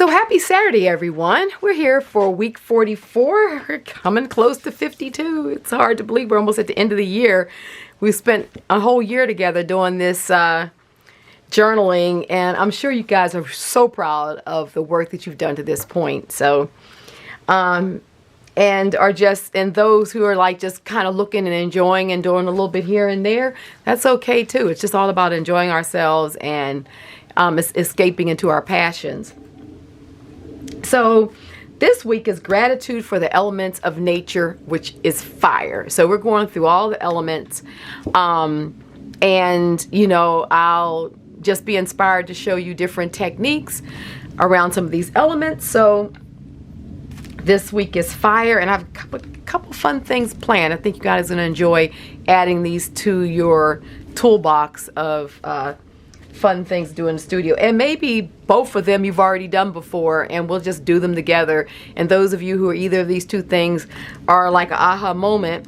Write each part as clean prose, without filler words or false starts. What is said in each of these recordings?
So happy Saturday, everyone. We're here for week 44. We're coming close to 52. It's hard to believe we're almost at the end of the year. We spent a whole year together doing this journaling, and I'm sure you guys are so proud of the work that you've done to this point. So, and those who are like just kind of looking and enjoying and doing a little bit here and there, that's okay too. It's just all about enjoying ourselves and escaping into our passions. So this week is gratitude for the elements of nature, which is fire. So we're going through all the elements, and you know, I'll just be inspired to show you different techniques around some of these elements. So this week is fire, and I have a couple fun things planned. I think you guys are going to enjoy adding these to your toolbox of fun things to do in the studio, and maybe both of them you've already done before, and we'll just do them together. And those of you who are either of these two things are like an aha moment,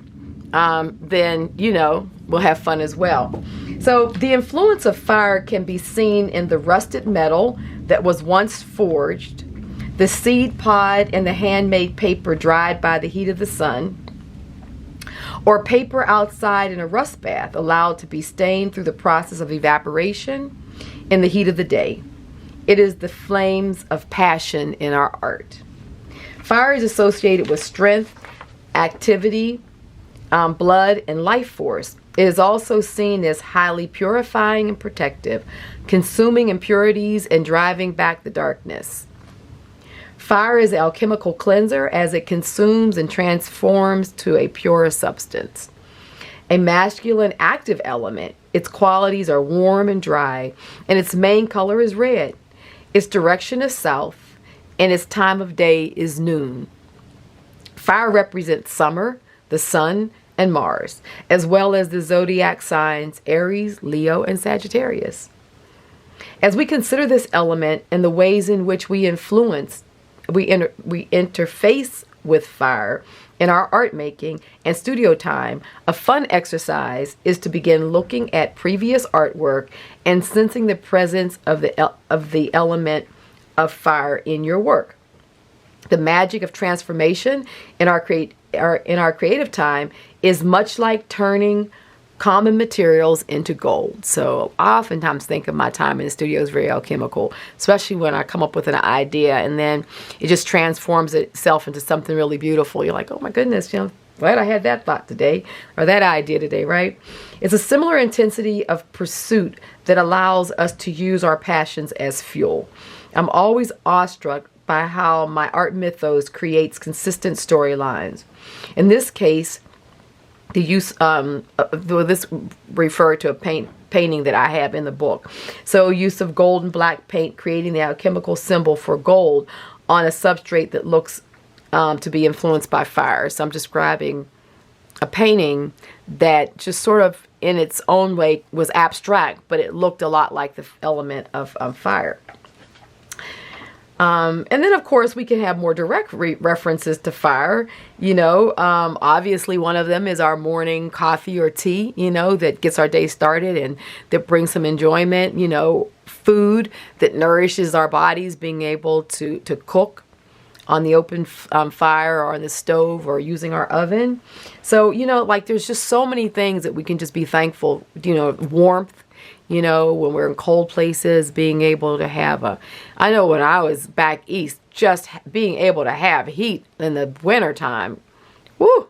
then you know, we'll have fun as well. So the influence of fire can be seen in the rusted metal that was once forged, the seed pod and the handmade paper dried by the heat of the sun, or paper outside in a rust bath allowed to be stained through the process of evaporation in the heat of the day. It is the flames of passion in our art. Fire is associated with strength, activity, blood, and life force. It is also seen as highly purifying and protective, consuming impurities and driving back the darkness. Fire is an alchemical cleanser as it consumes and transforms to a pure substance. A masculine active element, its qualities are warm and dry, and its main color is red. Its direction is south, and its time of day is noon. Fire represents summer, the sun, and Mars, as well as the zodiac signs Aries, Leo, and Sagittarius. As we consider this element and the ways in which we interface with fire in our art making and studio time, a fun exercise is to begin looking at previous artwork and sensing the presence of the element of fire in your work. The magic of transformation in our creative time is much like turning common materials into gold. So I oftentimes think of my time in the studio as very alchemical, especially when I come up with an idea and then it just transforms itself into something really beautiful. You're like, oh my goodness, you know, glad I had that thought today, or that idea today, right? It's a similar intensity of pursuit that allows us to use our passions as fuel. I'm always awestruck by how my art mythos creates consistent storylines. In this case, the use this referred to a painting that I have in the book. So use of gold and black paint, creating the alchemical symbol for gold on a substrate that looks to be influenced by fire. So I'm describing a painting that just sort of in its own way was abstract, but it looked a lot like the element of fire. And then, of course, we can have more direct references to fire. You know, obviously one of them is our morning coffee or tea, you know, that gets our day started and that brings some enjoyment. You know, food that nourishes our bodies, being able to cook on the open fire or on the stove or using our oven. So, you know, like there's just so many things that we can just be thankful, you know, warmth. You know, when we're in cold places, being able to have I know when I was back east, just being able to have heat in the winter time, whoo,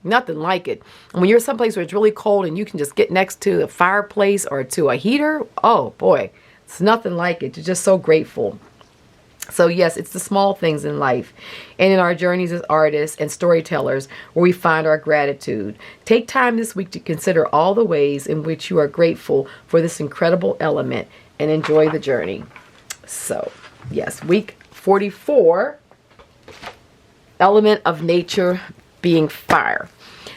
nothing like it. And when you're someplace where it's really cold and you can just get next to the fireplace or to a heater, oh boy, it's nothing like it. You're just so grateful. So yes, it's the small things in life and in our journeys as artists and storytellers where we find our gratitude. Take time this week to consider all the ways in which you are grateful for this incredible element and enjoy the journey. So yes, week 44, element of nature being fire.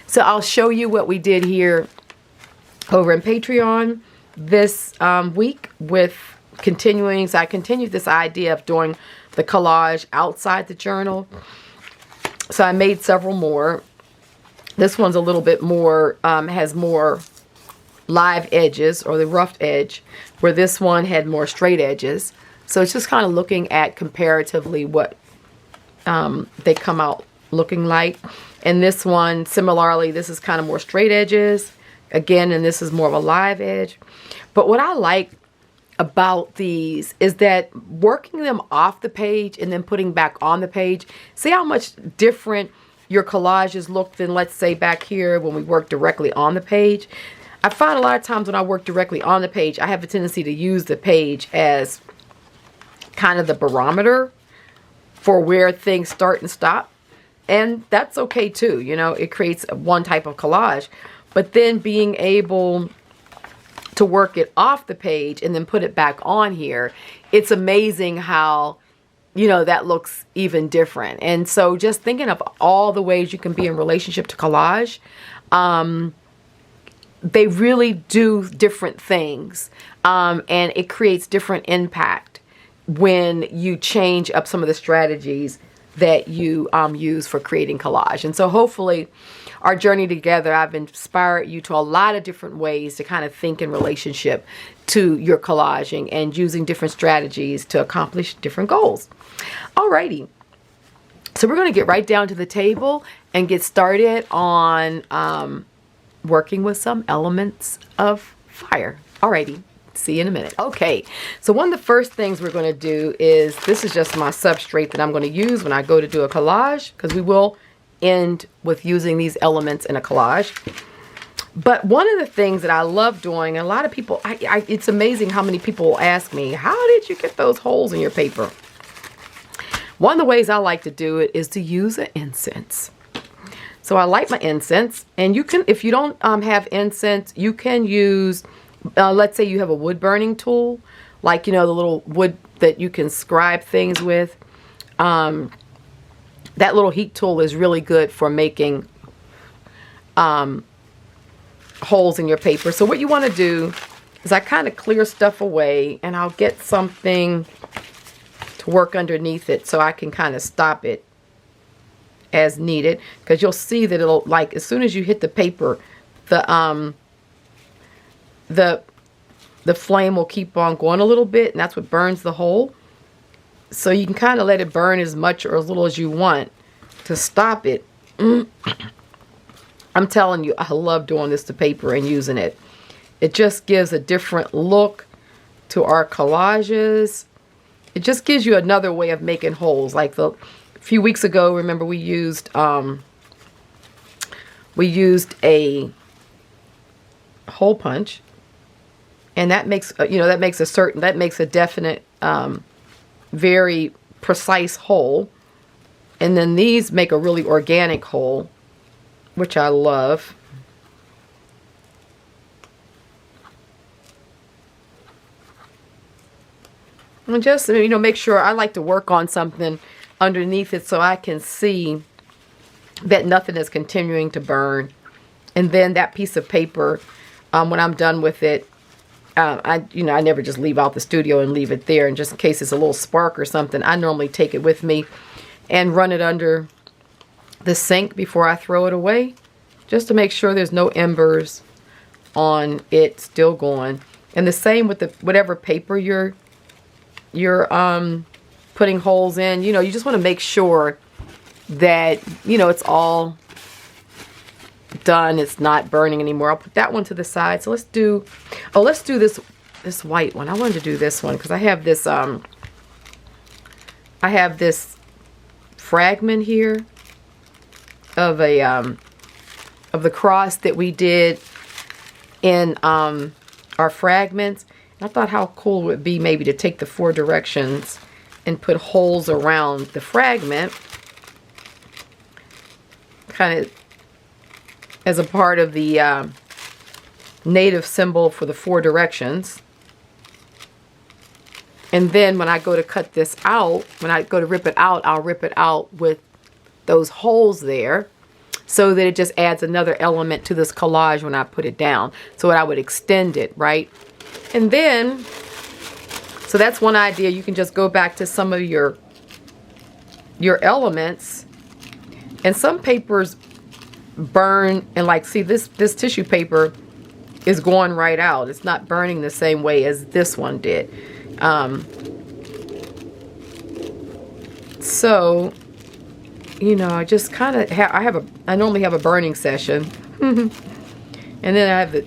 So I'll show you what we did here over in Patreon this week with continuing. So I continued this idea of doing the collage outside the journal. So I made several more. This one's a little bit more, has more live edges, or the roughed edge, where this one had more straight edges. So it's just kind of looking at comparatively what they come out looking like. And this one, similarly, this is kind of more straight edges. Again, and this is more of a live edge. But what I like about these is that working them off the page and then putting back on the page, see how much different your collages look than, let's say, back here when we work directly on the page. I find a lot of times when I work directly on the page, I have a tendency to use the page as kind of the barometer for where things start and stop. And that's okay too, you know, it creates one type of collage. But then being able to work it off the page and then put it back on here, it's amazing how, you know, that looks even different. And so just thinking of all the ways you can be in relationship to collage, they really do different things, and it creates different impact when you change up some of the strategies that you use for creating collage. And so hopefully our journey together, I've inspired you to a lot of different ways to kind of think in relationship to your collaging and using different strategies to accomplish different goals. Alrighty, so we're going to get right down to the table and get started on working with some elements of fire. Alrighty. See you in a minute. Okay, so one of the first things we're going to do is, this is just my substrate that I'm going to use when I go to do a collage, because we will end with using these elements in a collage. But one of the things that I love doing, and a lot of people, it's amazing how many people will ask me, how did you get those holes in your paper? One of the ways I like to do it is to use an incense. So I light my incense, and you can, if you don't have incense, you can use, let's say you have a wood burning tool, like, you know, the little wood that you can scribe things with. That little heat tool is really good for making holes in your paper. So what you want to do is I kind of clear stuff away, and I'll get something to work underneath it so I can kind of stop it as needed, because you'll see that it'll, like, as soon as you hit the paper, the flame will keep on going a little bit, and that's what burns the hole. So you can kind of let it burn as much or as little as you want to stop it. I'm telling you, I love doing this to paper and using it. It just gives a different look to our collages. It just gives you another way of making holes. Like a few weeks ago, remember we used a hole punch. And that makes, you know, that makes a definite, very precise hole. And then these make a really organic hole, which I love. And just, you know, make sure, I like to work on something underneath it so I can see that nothing is continuing to burn. And then that piece of paper, when I'm done with it, I never just leave out the studio and leave it there. And just in case it's a little spark or something, I normally take it with me and run it under the sink before I throw it away, just to make sure there's no embers on it still going. And the same with the whatever paper you're putting holes in. You know, you just want to make sure that, you know, it's all done, it's not burning anymore. I'll put that one to the side. So let's do this white one. I wanted to do this one because I have this fragment here of the cross that we did in our fragments. And I thought how cool it would be maybe to take the 4 directions and put holes around the fragment, kind of as a part of the native symbol for the 4 directions. And then when I go to cut this out, when I go to rip it out, I'll rip it out with those holes there, so that it just adds another element to this collage when I put it down. So I would extend it, right? And then, so that's one idea. You can just go back to some of your elements, and some papers burn, and like, see, this tissue paper is going right out. It's not burning the same way as this one did. So, you know, I just kind of I normally have a burning session. And then I have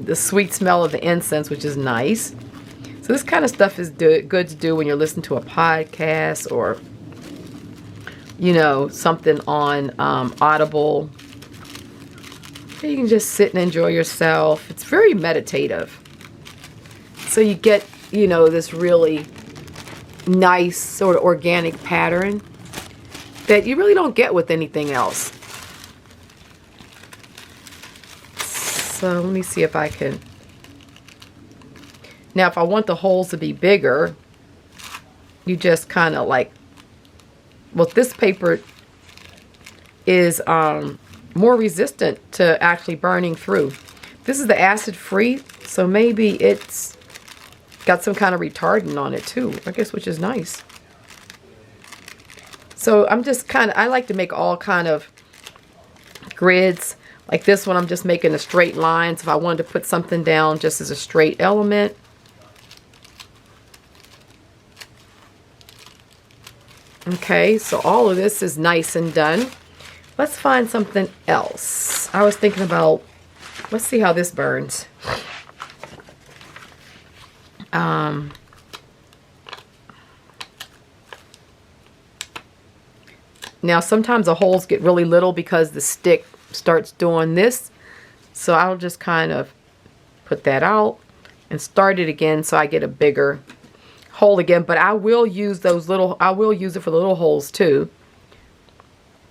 the sweet smell of the incense, which is nice. So this kind of stuff is good to do when you're listening to a podcast or, you know, something on Audible. You can just sit and enjoy yourself. It's very meditative. So you get, you know, this really nice sort of organic pattern that you really don't get with anything else. So let me see if I can. Now, if I want the holes to be bigger, you just kind of like, well, this paper is more resistant to actually burning through. This is the acid-free, so maybe it's got some kind of retardant on it too, I guess, which is nice. So I'm just I like to make all kind of grids. Like this one, I'm just making a straight line. So if I wanted to put something down just as a straight element. Okay, so all of this is nice and done. Let's find something else. I was thinking about, let's see how this burns. Now sometimes the holes get really little because the stick starts doing this. So I'll just kind of put that out and start it again so I get a bigger hole again. But I will use those little, I will use it for the little holes too.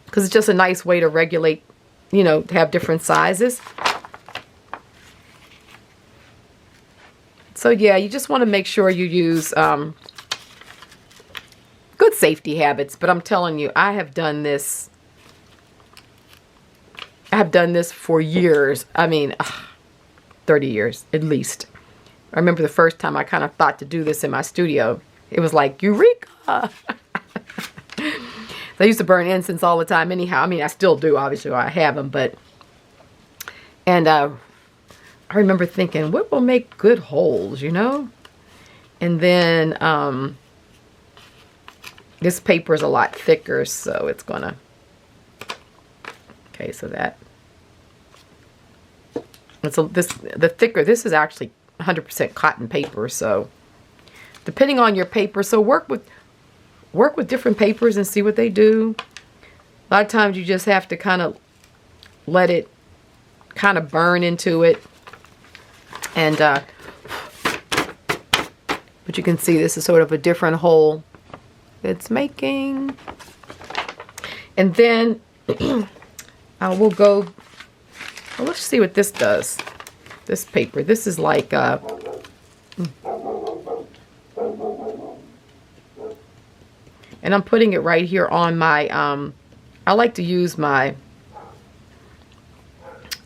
Because it's just a nice way to regulate, you know, to have different sizes. So yeah, you just want to make sure you use good safety habits. But I'm telling you, I have done this for years. I mean, 30 years at least. I remember the first time I kind of thought to do this in my studio. It was like, eureka! I used to burn incense all the time anyhow. I mean, I still do, obviously, I have them, but... And I remember thinking, what will make good holes, you know? And then this paper is a lot thicker, so it's gonna... Okay, so that... the thicker, this is actually 100% cotton paper, so... Depending on your paper, so work with different papers and see what they do. A lot of times you just have to kind of let it kind of burn into it. And, but you can see this is sort of a different hole it's making. And then we'll go, well, let's see what this does. This paper, this is like, and I'm putting it right here on my, I like to use my,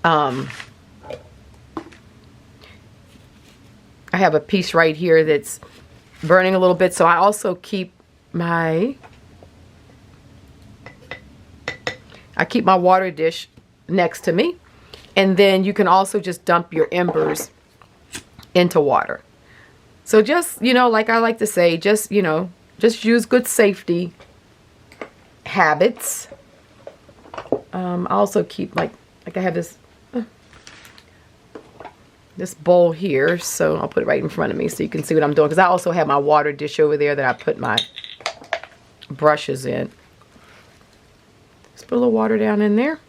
I have a piece right here that's burning a little bit, so I also keep my, water dish next to me. And then you can also just dump your embers into water. So just, you know, like I like to say, just, you know, just use good safety habits. I also keep like I have this this bowl here, so I'll put it right in front of me so you can see what I'm doing. Because I also have my water dish over there that I put my brushes in. Just put a little water down in there.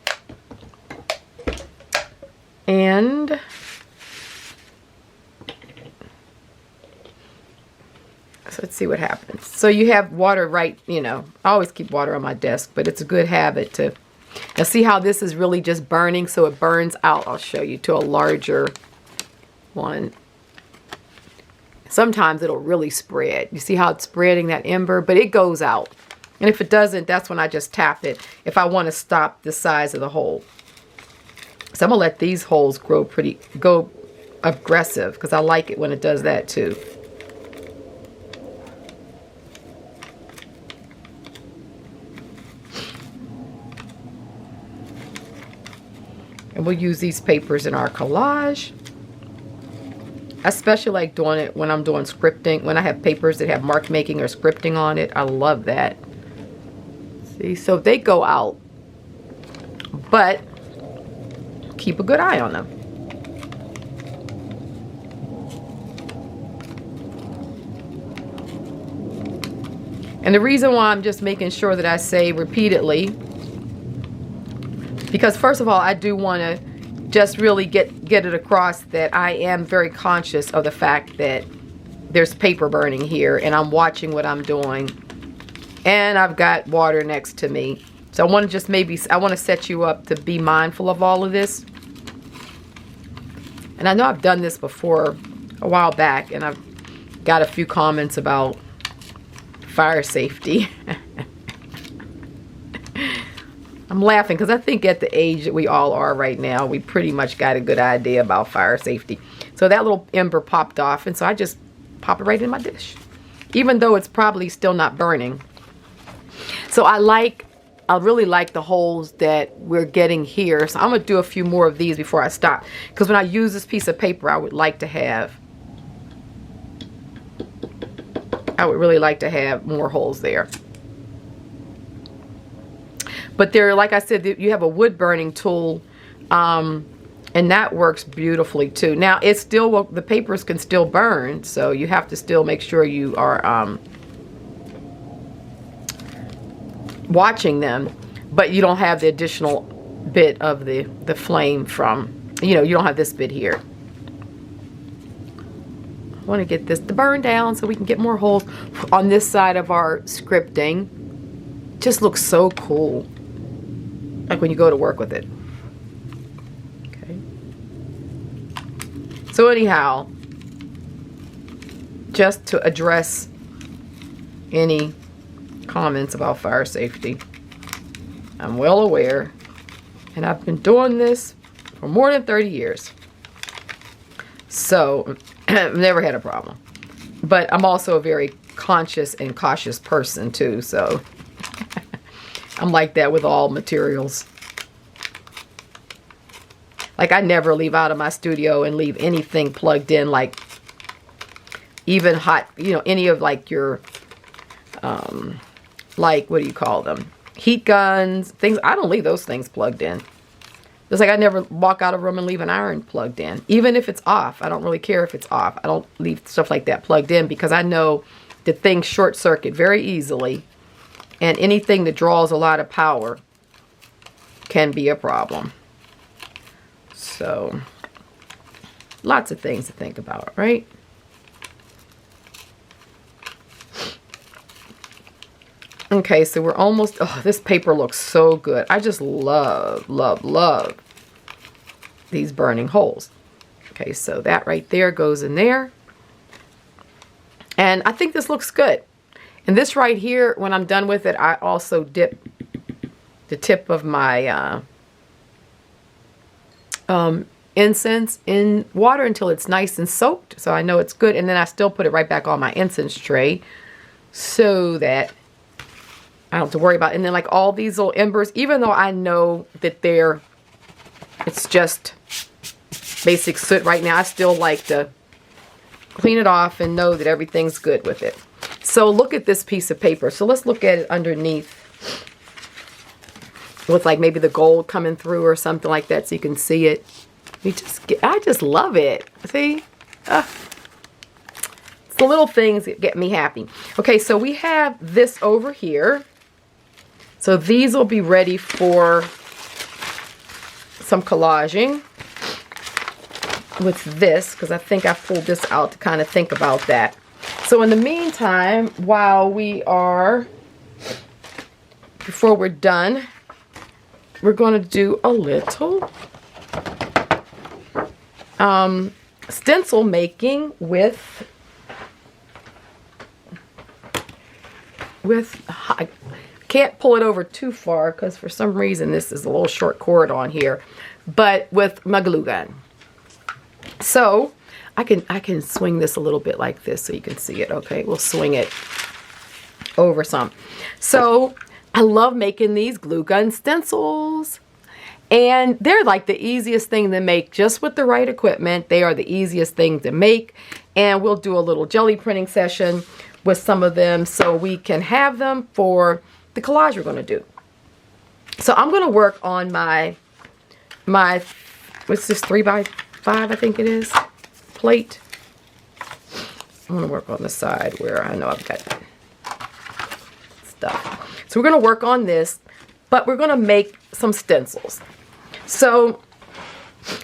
And so let's see what happens. So you have water right, you know, I always keep water on my desk, but it's a good habit to, now see how this is really just burning, so it burns out. I'll show you to a larger one. Sometimes it'll really spread. You see how it's spreading that ember, but it goes out. And if it doesn't, that's when I just tap it if I want to stop the size of the hole. So I'm gonna let these holes go aggressive, because I like it when it does that too. And we'll use these papers in our collage. I especially like doing it when I'm doing scripting, when I have papers that have mark making or scripting on it. I love that. See, so they go out, but keep a good eye on them. And the reason why I'm just making sure that I say repeatedly, because first of all, I do want to just really get it across that I am very conscious of the fact that there's paper burning here, and I'm watching what I'm doing, and I've got water next to me. So I want to just I want to set you up to be mindful of all of this. And I know I've done this before a while back, and I've got a few comments about fire safety. I'm laughing because I think at the age that we all are right now, we pretty much got a good idea about fire safety. So that little ember popped off, and so I just pop it right in my dish, even though it's probably still not burning. So I really like the holes that we're getting here. So I'm gonna do a few more of these before I stop, because when I use this piece of paper, I would really like to have more holes there. But there, like I said, you have a wood burning tool, and that works beautifully too. Now, it's still, the papers can still burn, so you have to still make sure you are watching them, but you don't have the additional bit of the flame from, you don't have this bit here. I want to get this to burn down so we can get more holes on this side of our scripting. Just looks so cool, like when you go to work with it. Okay. So anyhow, just to address any comments about fire safety, I'm well aware, and I've been doing this for more than 30 years. So I've never had a problem. But I'm also a very conscious and cautious person too, so I'm like that with all materials. Like, I never leave out of my studio and leave anything plugged in, like even hot, any of like your like, what do you call them? Heat guns, things. I don't leave those things plugged in. Just like I never walk out of a room and leave an iron plugged in. Even if it's off, I don't really care if it's off. I don't leave stuff like that plugged in, because I know that things short circuit very easily, and anything that draws a lot of power can be a problem. So, lots of things to think about, right? Okay, so we're almost, oh, this paper looks so good. I just love, love, love these burning holes. Okay, so that right there goes in there. And I think this looks good. And this right here, when I'm done with it, I also dip the tip of my incense in water until it's nice and soaked, so I know it's good. And then I still put it right back on my incense tray so that I don't have to worry about it. And then like all these little embers, even though I know that it's just basic soot right now, I still like to clean it off and know that everything's good with it. So look at this piece of paper. So let's look at it underneath with like maybe the gold coming through or something like that, so you can see it. I just love it. See? It's the little things that get me happy. Okay, so we have this over here. So these will be ready for some collaging with this, because I think I pulled this out to kind of think about that. So in the meantime, while before we're done, we're going to do a little stencil making with I can't pull it over too far because for some reason this is a little short cord on here, but with my glue gun. So I can swing this a little bit like this so you can see it. Okay, we'll swing it over some. So I love making these glue gun stencils, and they're like the easiest thing to make just with the right equipment. They are the easiest thing to make, and we'll do a little jelly printing session with some of them so we can have them for the collage we're going to do. So I'm going to work on my what's this, 3x5 I think it is, plate. I'm going to work on the side where I know I've got stuff. So we're going to work on this, but we're going to make some stencils. So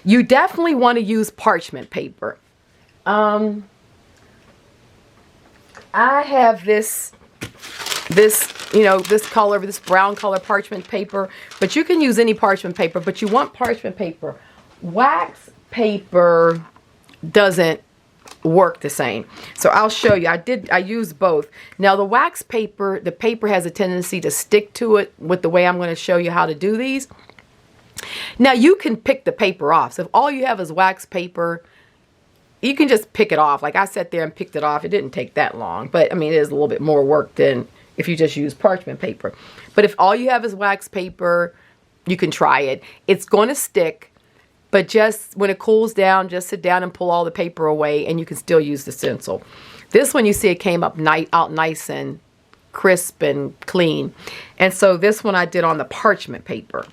you definitely want to use parchment paper. I have this color, this brown color parchment paper, but you can use any parchment paper, but you want parchment paper. Wax paper doesn't work the same. So I'll show you. I use both. Now the wax paper, the paper has a tendency to stick to it with the way I'm going to show you how to do these. Now you can pick the paper off. So if all you have is wax paper, you can just pick it off. Like I sat there and picked it off. It didn't take that long, but I mean, it is a little bit more work than if you just use parchment paper. But if all you have is wax paper, you can try it. It's going to stick, but just when it cools down, just sit down and pull all the paper away and you can still use the stencil. This one, you see it came up out nice and crisp and clean. And so this one I did on the parchment paper.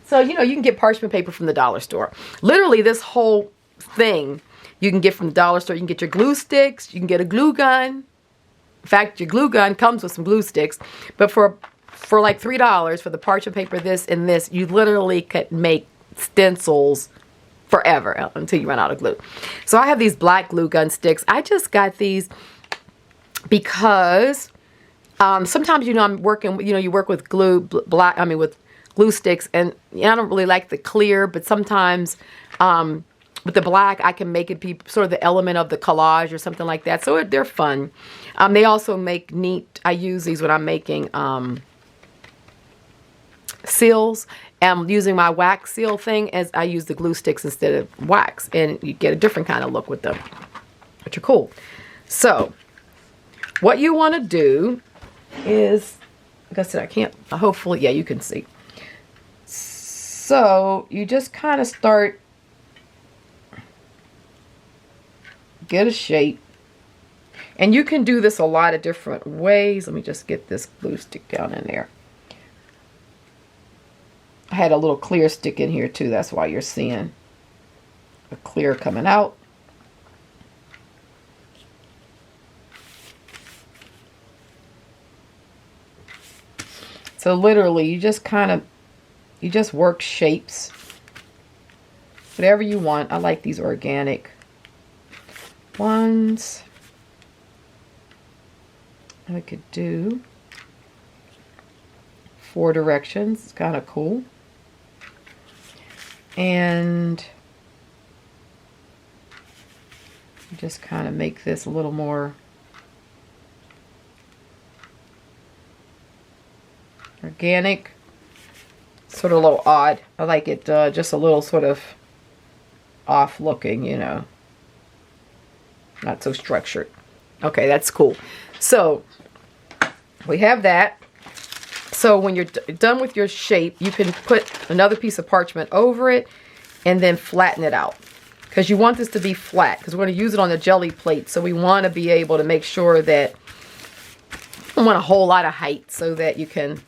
So, you can get parchment paper from the dollar store. Literally, this whole thing you can get from the dollar store. You can get your glue sticks. You can get a glue gun. In fact, your glue gun comes with some glue sticks. But for like $3 for the parchment paper, this and this, you literally could make stencils forever until you run out of glue. So I have these black glue gun sticks. I just got these because sometimes, I'm working, you work with glue, with glue sticks, and I don't really like the clear, but sometimes with the black I can make it be sort of the element of the collage or something like that. So they're fun. They also make neat, I use these when I'm making seals. I'm using my wax seal thing as I use the glue sticks instead of wax, and you get a different kind of look with them, which are cool. So what you want to do is, like I said, I can't, hopefully, yeah, you can see. So you just kind of start, get a shape, and you can do this a lot of different ways. Let me just get this glue stick down in there. I had a little clear stick in here too. That's why you're seeing a clear coming out. So literally, you just work shapes, whatever you want. I like these organic ones. I could do 4 directions. It's kind of cool. And just kind of make this a little more organic, sort of a little odd. I like it just a little sort of off looking, not so structured. Okay, that's cool. So we have that. So when you're done with your shape, you can put another piece of parchment over it and then flatten it out, because you want this to be flat, because we're going to use it on the jelly plate. So we want to be able to make sure that we don't want a whole lot of height, so that you can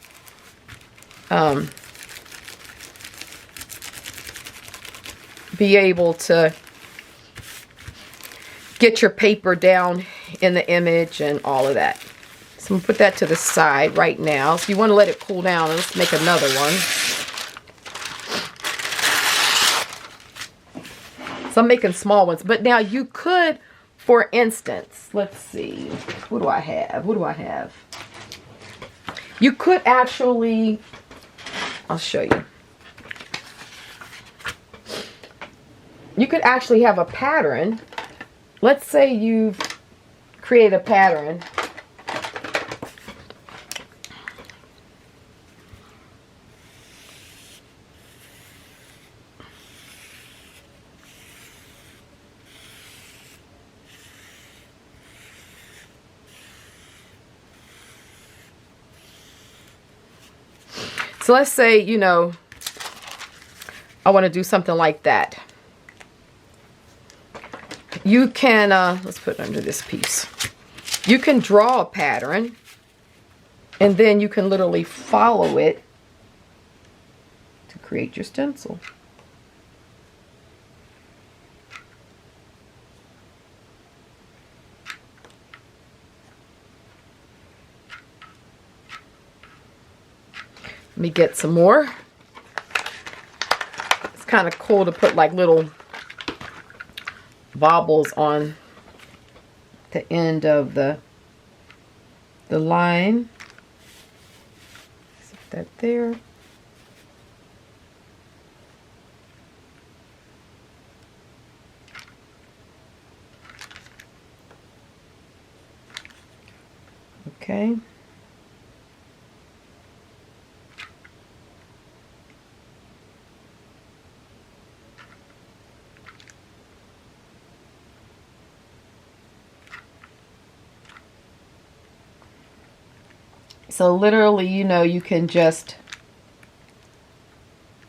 be able to get your paper down in the image and all of that. So I'm going to put that to the side right now. So you want to let it cool down. Let's make another one. So I'm making small ones. But now you could, for instance, let's see. What do I have? What do I have? You could actually, I'll show you. You could actually have a pattern. Let's say you've created a pattern. So let's say, I want to do something like that. You can, let's put it under this piece. You can draw a pattern. And then you can literally follow it to create your stencil. Let me get some more. It's kind of cool to put like little bobbles on the end of the line. Set that there. Okay. So literally, you know, you can just,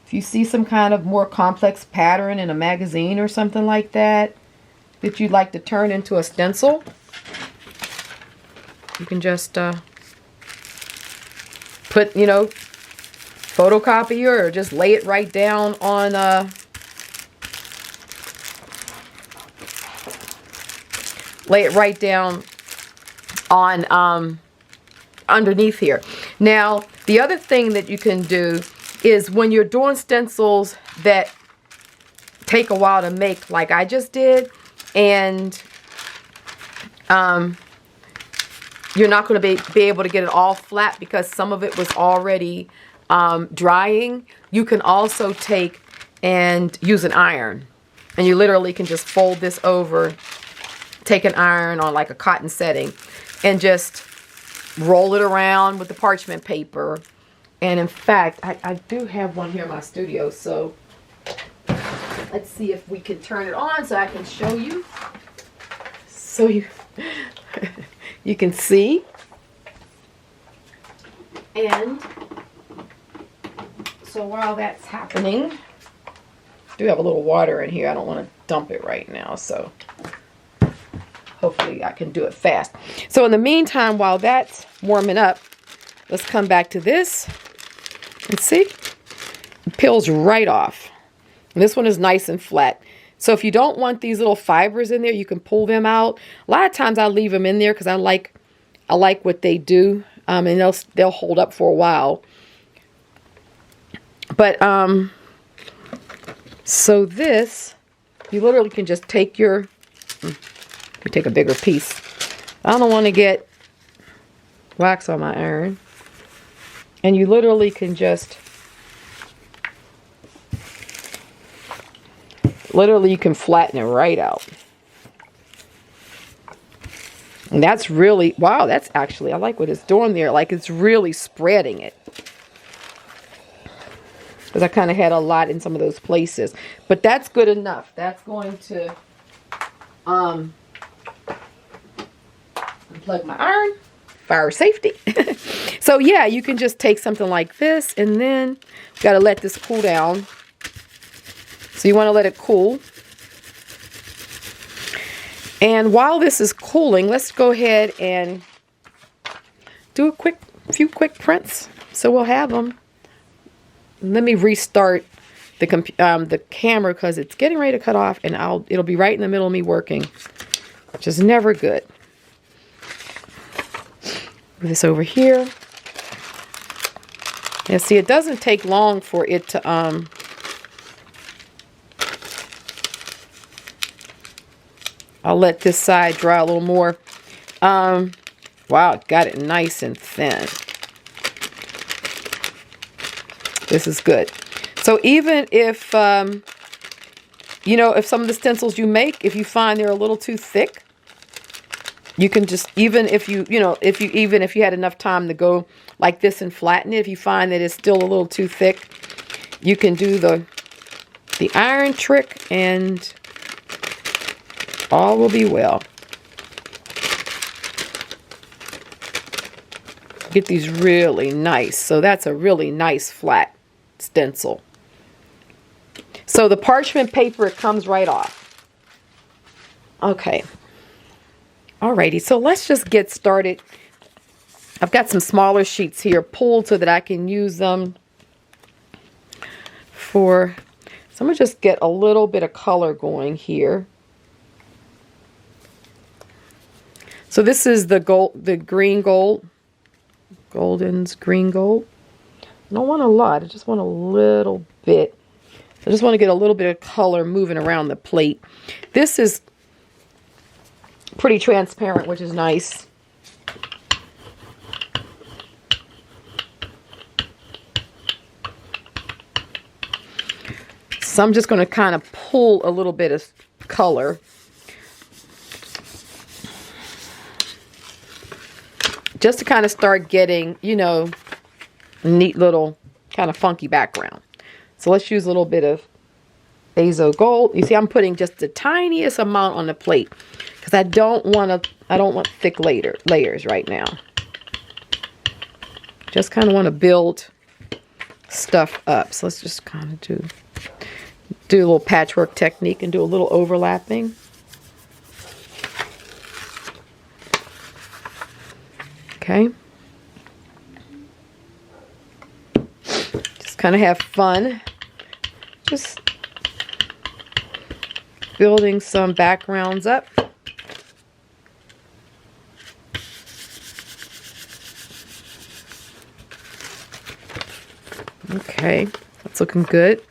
if you see some kind of more complex pattern in a magazine or something like that, that you'd like to turn into a stencil, you can just put, you know, photocopier or just lay it right down on underneath here. Now, the other thing that you can do is when you're doing stencils that take a while to make, like I just did, and you're not going to be able to get it all flat because some of it was already drying, you can also take and use an iron. And you literally can just fold this over, take an iron on like a cotton setting, and just roll it around with the parchment paper. And in fact, I do have one here in my studio, so let's see if we can turn it on so I can show you. So you you can see. And so while that's happening, I do have a little water in here. I don't want to dump it right now, so hopefully I can do it fast. So in the meantime, while that's warming up, let's come back to this and see. It peels right off. And this one is nice and flat. So if you don't want these little fibers in there, you can pull them out. A lot of times I leave them in there because I like what they do, and they'll hold up for a while. But so this, you literally can just take your, let me take a bigger piece. I don't want to get wax on my iron. And you literally can just, you can flatten it right out. And that's really, wow, that's actually, I like what it's doing there. Like it's really spreading it. Because I kind of had a lot in some of those places. But that's good enough. That's going to unplug my iron. Fire safety. So yeah, you can just take something like this, and then you got to let this cool down. So you want to let it cool. And while this is cooling, let's go ahead and do a few quick prints. So we'll have them. Let me restart the camera because it's getting ready to cut off, and it'll be right in the middle of me working, which is never good. Move this over here. Yeah, see, it doesn't take long for it to I'll let this side dry a little more. Wow, got it nice and thin. This is good. So even if, you know, if some of the stencils you make, if you find they're a little too thick, you can just, even if you had enough time to go like this and flatten it, if you find that it's still a little too thick, you can do the iron trick and all will be well. Get these really nice. So that's a really nice flat stencil. So the parchment paper, it comes right off. Okay. Alrighty, so let's just get started I've got some smaller sheets here pulled so that I can use them for, so I'm going to just get a little bit of color going here. So this is the gold, the green gold, Golden's green gold. I don't want a lot, I just want a little bit. I just want to get a little bit of color moving around the plate. This is pretty transparent, which is nice. So I'm just going to kind of pull a little bit of color. Just to kind of start getting, you know, a neat little kind of funky background. So let's use a little bit of Azo Gold. You see, I'm putting just the tiniest amount on the plate because I don't want thick layers right now. Just kind of want to build stuff up. So let's just kind of do a little patchwork technique and do a little overlapping. Okay. Just kind of have fun. Just building some backgrounds up. Okay, that's looking good.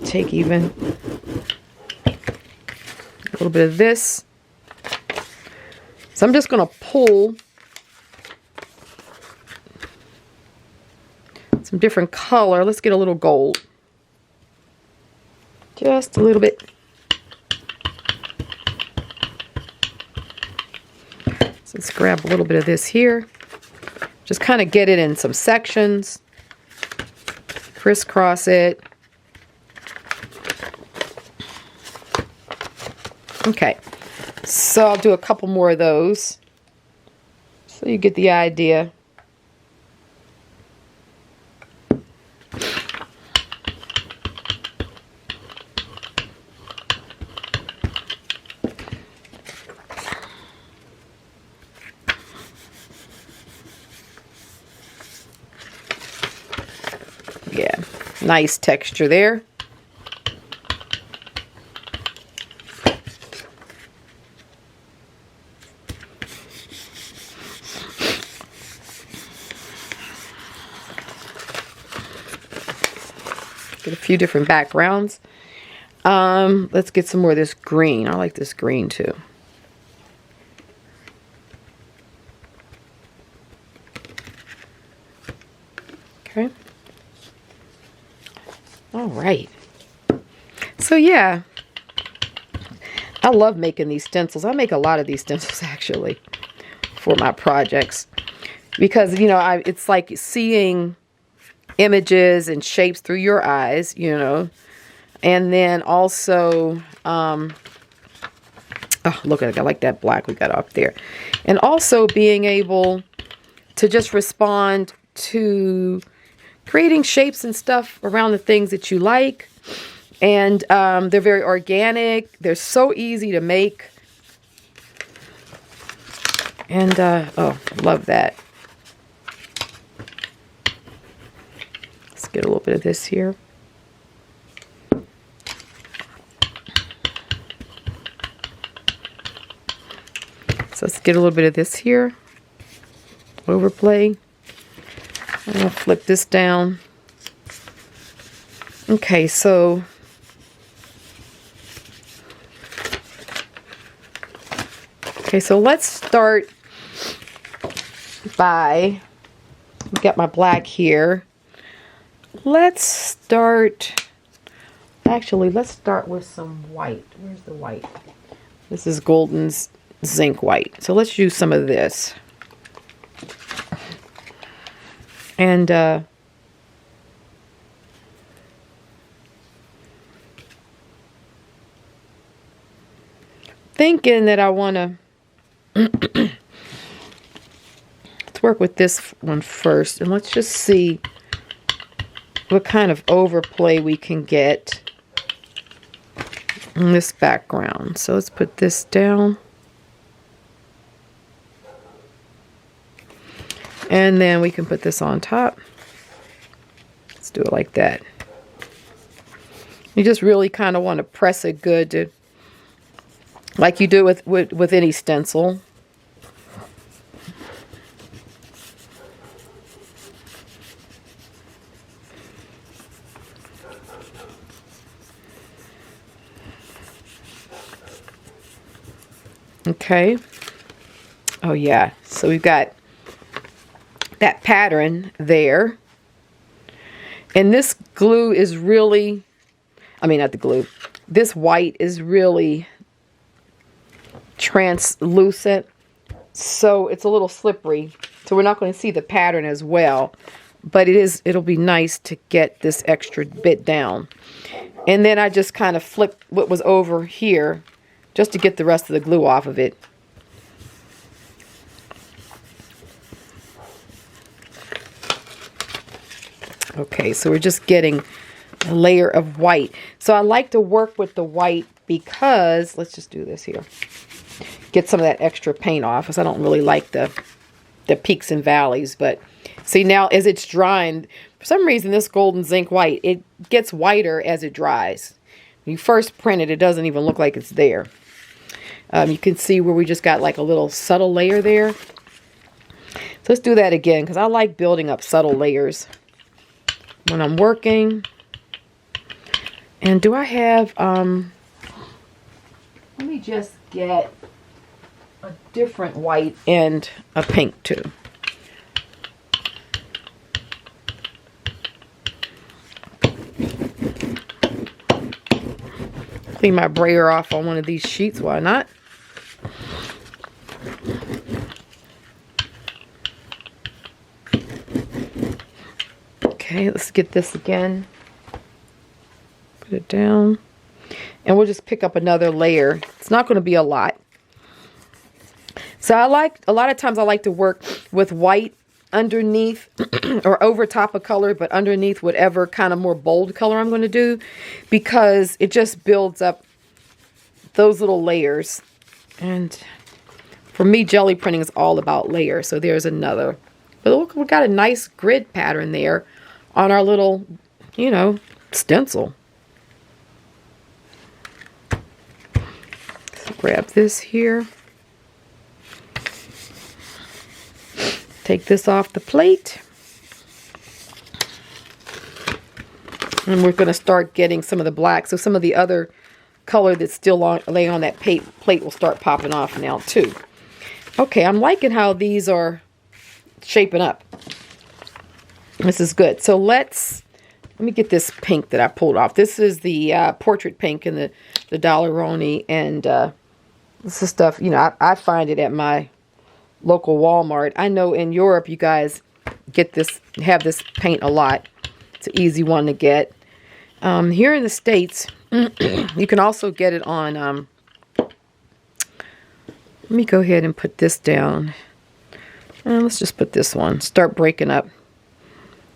Take even a little bit of this. So I'm just going to pull some different color. Let's get a little gold. Just a little bit. So let's grab a little bit of this here. Just kind of get it in some sections. Crisscross it. Okay. So I'll do a couple more of those. So you get the idea. Yeah, nice texture there. Get a few different backgrounds. Let's get some more of this green. I like this green too. Okay. All right. So yeah, I love making these stencils. I make a lot of these stencils actually for my projects because, you know, it's like seeing images and shapes through your eyes, you know, and then also, oh, look at it, I like that black we got up there, and also being able to just respond to creating shapes and stuff around the things that you like, and they're very organic, they're so easy to make, and oh, love that. Get a little bit of this here. So let's get a little bit of this here. Overplay. I'm going to flip this down. Okay, so let's start by, I've got my black here. Let's start, actually, let's start with some white. Where's the white? This is Golden's Zinc White. So let's use some of this. And thinking that I want to let's work with this one first, and let's just see what kind of overplay we can get in this background. So let's put this down. And then we can put this on top. Let's do it like that. You just really kind of want to press it good, to, like you do with any stencil. Okay. Oh yeah. So we've got that pattern there. And this glue is really, I mean, not the glue. This white is really translucent. So it's a little slippery. So we're not going to see the pattern as well. But it'll be nice to get this extra bit down. And then I just kind of flipped what was over here just to get the rest of the glue off of it. Okay, so we're just getting a layer of white. So I like to work with the white because, let's just do this here. Get some of that extra paint off, because I don't really like the peaks and valleys. But see, now as it's drying, for some reason this golden zinc white, it gets whiter as it dries. When you first print it, it doesn't even look like it's there. You can see where we just got like a little subtle layer there. So let's do that again, because I like building up subtle layers when I'm working. And do I have, let me just get a different white and a pink too. Clean my brayer off on one of these sheets, why not? Okay, let's get this again. Put it down. And we'll just pick up another layer. It's not going to be a lot. So a lot of times I like to work with white underneath or over top of color, but underneath whatever kind of more bold color I'm going to do, because it just builds up those little layers. And for me, jelly printing is all about layers. So there's another. But look, we got a nice grid pattern there on our little, you know, stencil. So grab this here. Take this off the plate. And we're going to start getting some of the black. So some of the other color that's still laying on that plate will start popping off now too. Okay, I'm liking how these are shaping up. This is good. So let me get this pink that I pulled off. This is the portrait pink in the Dollaroni. And this is stuff, you know, I find it at my local Walmart. I know in Europe you guys have this paint a lot. It's an easy one to get. Here in the States, you can also get it on, let me go ahead and put this down. Let's just put this one. Start breaking up.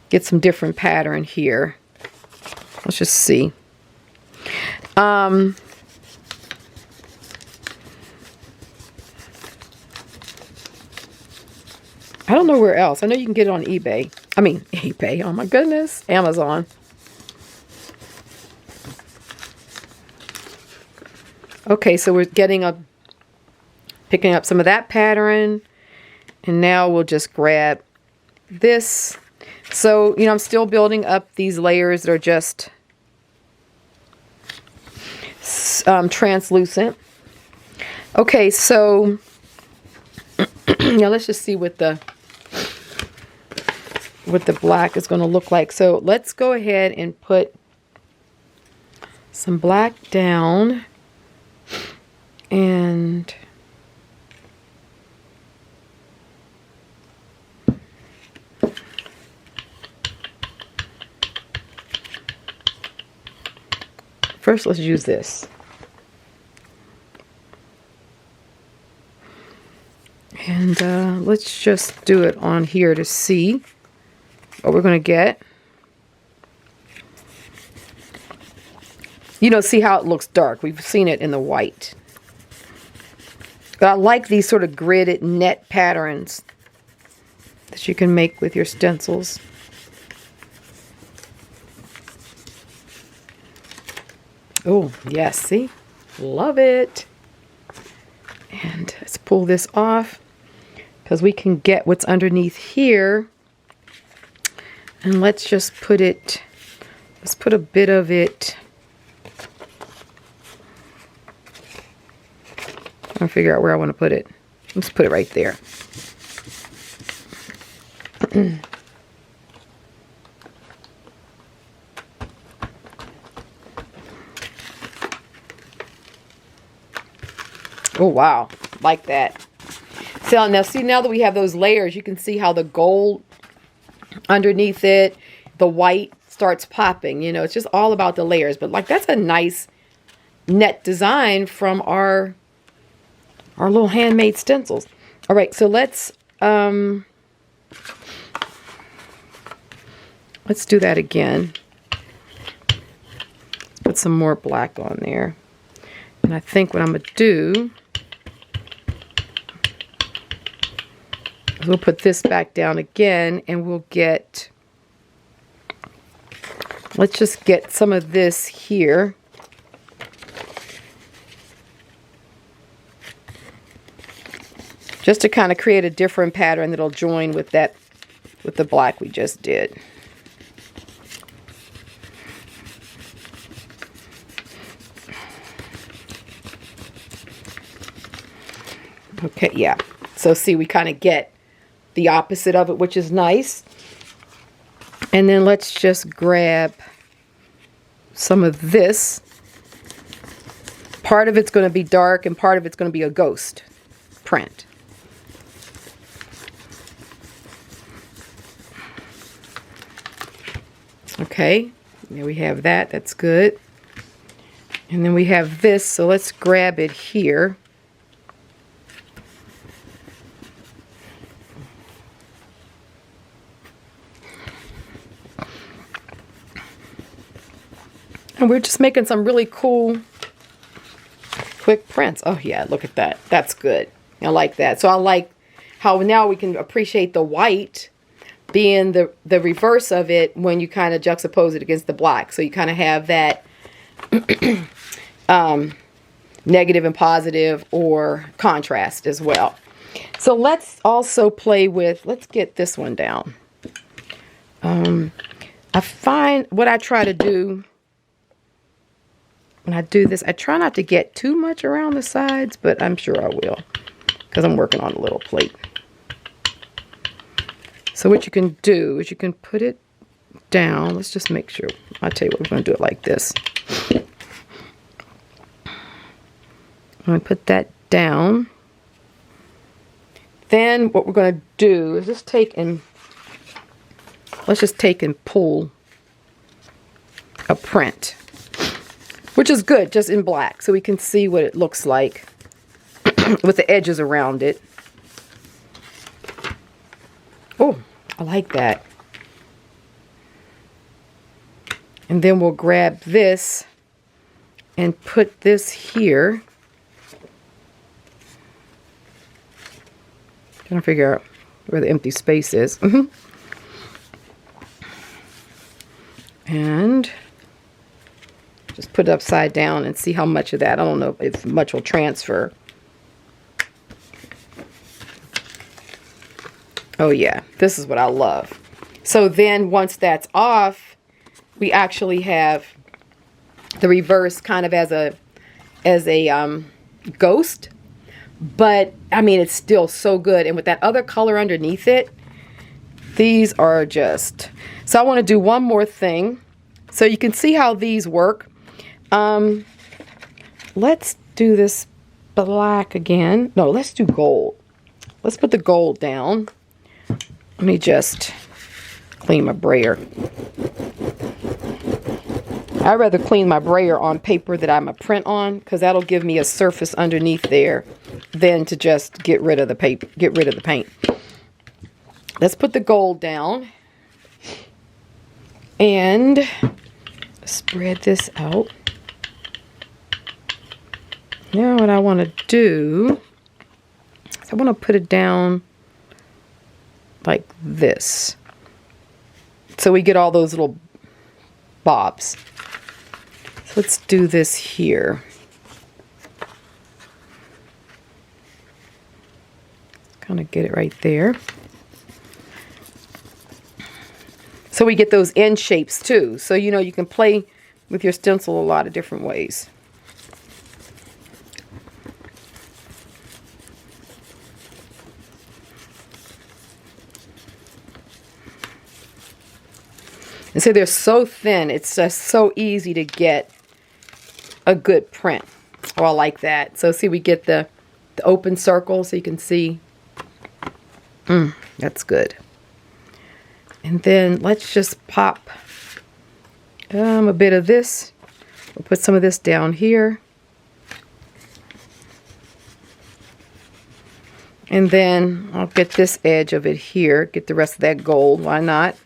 Get some different pattern here. Let's just see. I don't know where else. I know you can get it on eBay. I mean, eBay. Oh my goodness. Amazon. Okay, so we're picking up some of that pattern. And now we'll just grab this. So, you know, I'm still building up these layers that are just translucent. Okay, so now let's just see what the black is going to look like. So let's go ahead and put some black down. And first, let's use this. And let's just do it on here to see what we're going to get. You know, see how it looks dark. We've seen it in the white. But I like these sort of gridded net patterns. that you can make with your stencils. Oh, yes, see? Love it. And let's pull this off because we can get what's underneath here. And let's just put it, let's put a bit of it. I'll figure out where I want to put it. Let's put it right there. Oh, wow. Like that. So now, see, now that we have those layers, you can see how the gold underneath it, the white starts popping. You know, it's just all about the layers. But, like, that's a nice net design from our little handmade stencils. All right, so let's do that again. Let's put some more black on there. And I think what I'm going to do is we'll put this back down again, and we'll get, let's just get some of this here. Just to kind of create a different pattern that'll join with that, with the black we just did. Okay, yeah. So see, we kind of get the opposite of it, which is nice. And then let's just grab some of this. Part of it's going to be dark and part of it's going to be a ghost print. Okay, there we have that. That's good. And then we have this, so let's grab it here. And we're just making some really cool, quick prints. Oh yeah, look at that. That's good. I like that. So I like how now we can appreciate the white being the reverse of it when you kind of juxtapose it against the black. So you kind of have that negative and positive or contrast as well. So let's also play with, let's get this one down. I find what I try to do when I do this, I try not to get too much around the sides, but I'm sure I will because I'm working on a little plate. So what you can do is you can put it down. Let's just make sure. I'll tell you what, we're going to do it like this. I'm going to put that down. Then what we're going to do is just take and, let's just take and pull a print, which is good, just in black, so we can see what it looks like with the edges around it. Oh, I like that. And then we'll grab this and put this here. Trying to figure out where the empty space is. And just put it upside down and see how much of that. I don't know if much will transfer. Oh yeah, this is what I love. So then once that's off, we actually have the reverse kind of as a ghost. But I mean, it's still so good. And with that other color underneath it, these are just, so I want to do one more thing so you can see how these work. Let's do this black again. No, let's do gold. Let's put the gold down. Let me just clean my brayer. I'd rather clean my brayer on paper that I'm a print on, because that'll give me a surface underneath there than to just get rid of the paper, get rid of the paint. Let's put the gold down and spread this out. Now what I want to do is I want to put it down like this. So we get all those little bobs. So let's do this here. Kind of get it right there. So we get those end shapes too. So you know you can play with your stencil a lot of different ways. And so they're so thin, it's just so easy to get a good print. Oh, I like that. So see, we get the open circle so you can see. That's good. And then let's just pop a bit of this. We'll put some of this down here. And then I'll get this edge of it here. Get the rest of that gold. Why not?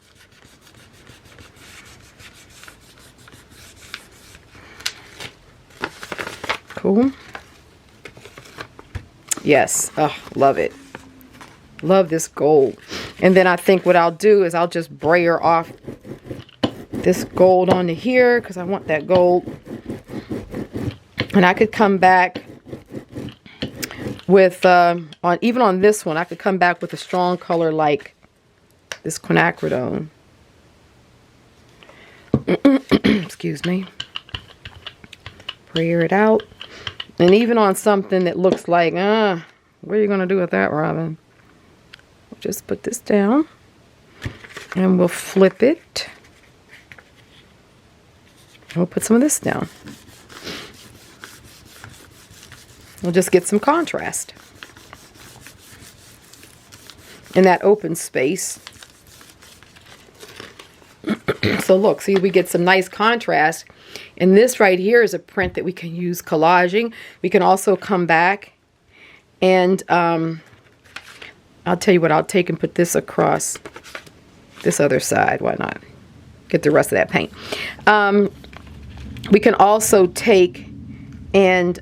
Cool. Yes. Oh, love it. Love this gold. And then I think what I'll do is I'll just brayer off this gold onto here because I want that gold. And I could come back with, even on this one, I could come back with a strong color like this quinacridone. Excuse me. Brayer it out. And even on something that looks like, what are you going to do with that, Robin? We'll just put this down. And we'll flip it. We'll put some of this down. We'll just get some contrast in that open space. So look, see, we get some nice contrast. And this right here is a print that we can use collaging. We can also come back and I'll tell you what, I'll take and put this across this other side. Why not? Get the rest of that paint. We can also take and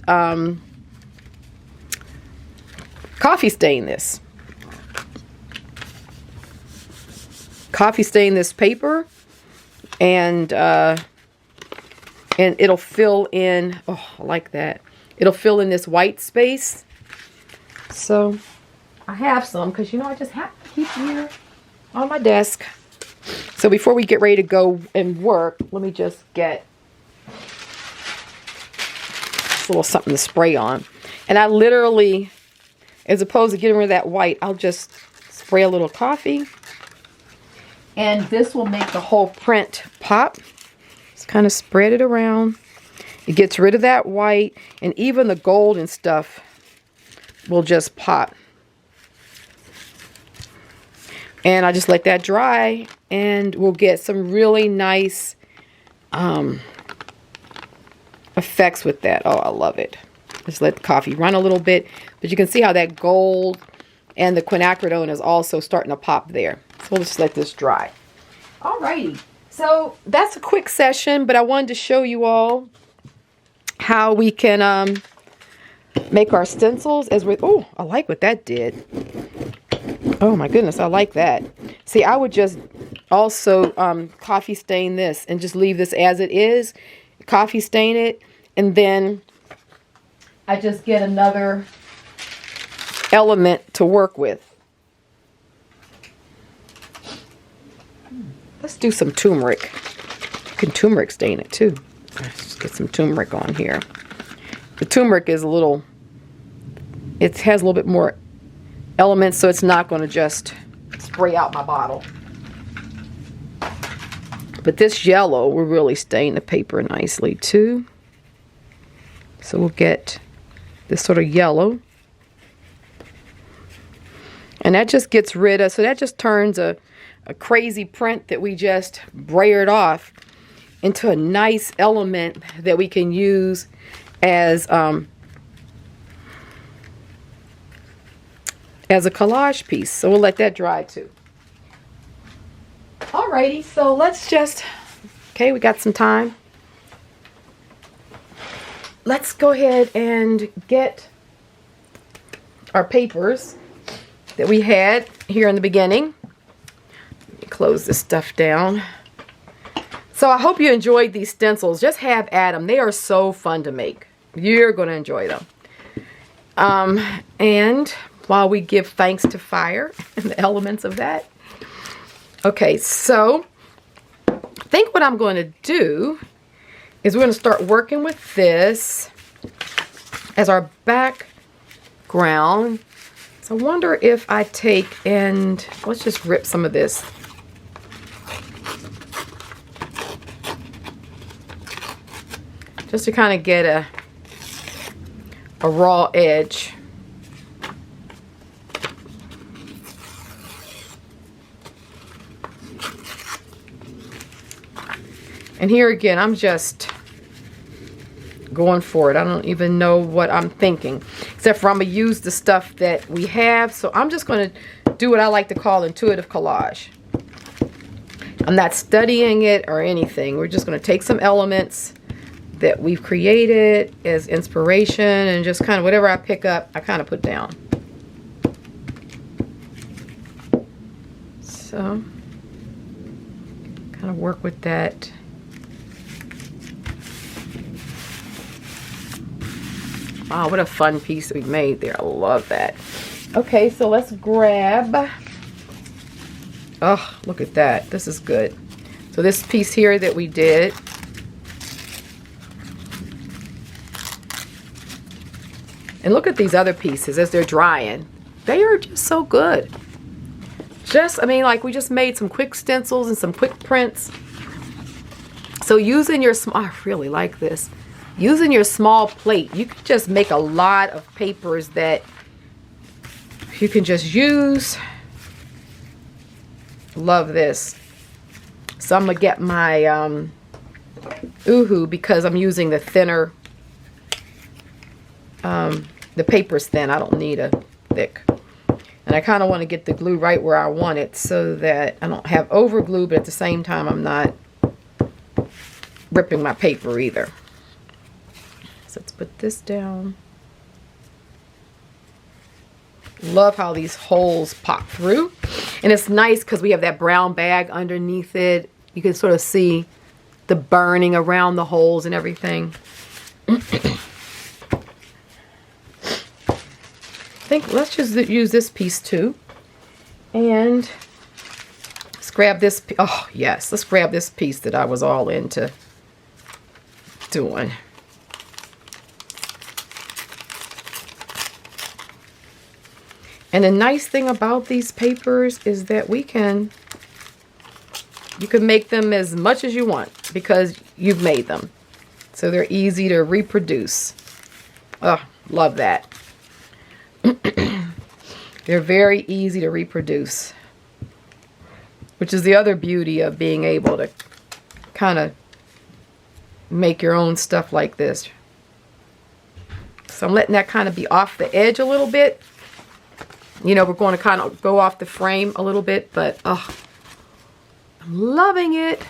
coffee stain this. Coffee stain this paper and it'll fill in, oh, I like that. It'll fill in this white space. So I have some because, you know, I just have to keep here on my desk. So before we get ready to go and work, let me just get a little something to spray on. And I literally, as opposed to getting rid of that white, I'll just spray a little coffee. And this will make the whole print pop. Just kind of spread it around. It gets rid of that white, and even the gold and stuff will just pop. And I just let that dry, and we'll get some really nice effects with that. Oh, I love it. Just let the coffee run a little bit, but you can see how that gold and the quinacridone is also starting to pop there. So we'll just let this dry. Alrighty, so that's a quick session, but I wanted to show you all how we can make our stencils as with, oh, I like what that did. Oh my goodness, I like that. See, I would just also coffee stain this and just leave this as it is. Coffee stain it, and then I just get another element to work with. Let's do some turmeric. You can turmeric stain it too. Let's just get some turmeric on here. The turmeric is a little, it has a little bit more elements, so it's not going to just spray out my bottle. But this yellow will really stain the paper nicely too. So we'll get this sort of yellow. And that just gets rid of, so that just turns a crazy print that we just brayered off into a nice element that we can use as a collage piece. So we'll let that dry too. Alrighty, so let's just, okay, we got some time. Let's go ahead and get our papers that we had here in the beginning. close this stuff down. So I hope you enjoyed these stencils. Just have at them. They are so fun to make. You're going to enjoy them. And while we give thanks to fire and the elements of that. Okay, so I think what I'm going to do is we're going to start working with this as our background. So I wonder if I take and let's just rip some of this. Just to kind of get a raw edge. And here again, I'm just going for it. I don't even know what I'm thinking. Except for I'm going to use the stuff that we have. So I'm just going to do what I like to call intuitive collage. I'm not studying it or anything. We're just going to take some elements that we've created as inspiration and just kind of whatever I pick up, I kind of put down. So, kind of work with that. Wow, what a fun piece we made there. I love that. Okay, so let's grab. Oh, look at that. This is good. So this piece here that we did. And look at these other pieces as they're drying. They are just so good. I mean, like we just made some quick stencils and some quick prints. So using your small, I really like this. Using your small plate, you can just make a lot of papers that you can just use. Love this. So I'm gonna get my Uhu because I'm using the thinner. The paper's thin. I don't need a thick. And I kind of want to get the glue right where I want it so that I don't have over glue, but at the same time I'm not ripping my paper either. So let's put this down. Love how these holes pop through. And it's nice because we have that brown bag underneath it. You can sort of see the burning around the holes and everything. I think let's just use this piece too. And let's grab this. Oh, yes. Let's grab this piece that I was all into doing. And the nice thing about these papers is that you can make them as much as you want because you've made them. So they're easy to reproduce. Oh, love that. They're very easy to reproduce, which is the other beauty of being able to kind of make your own stuff like this. So I'm letting that kind of be off the edge a little bit. You know, we're going to kind of go off the frame a little bit, but oh, I'm loving it.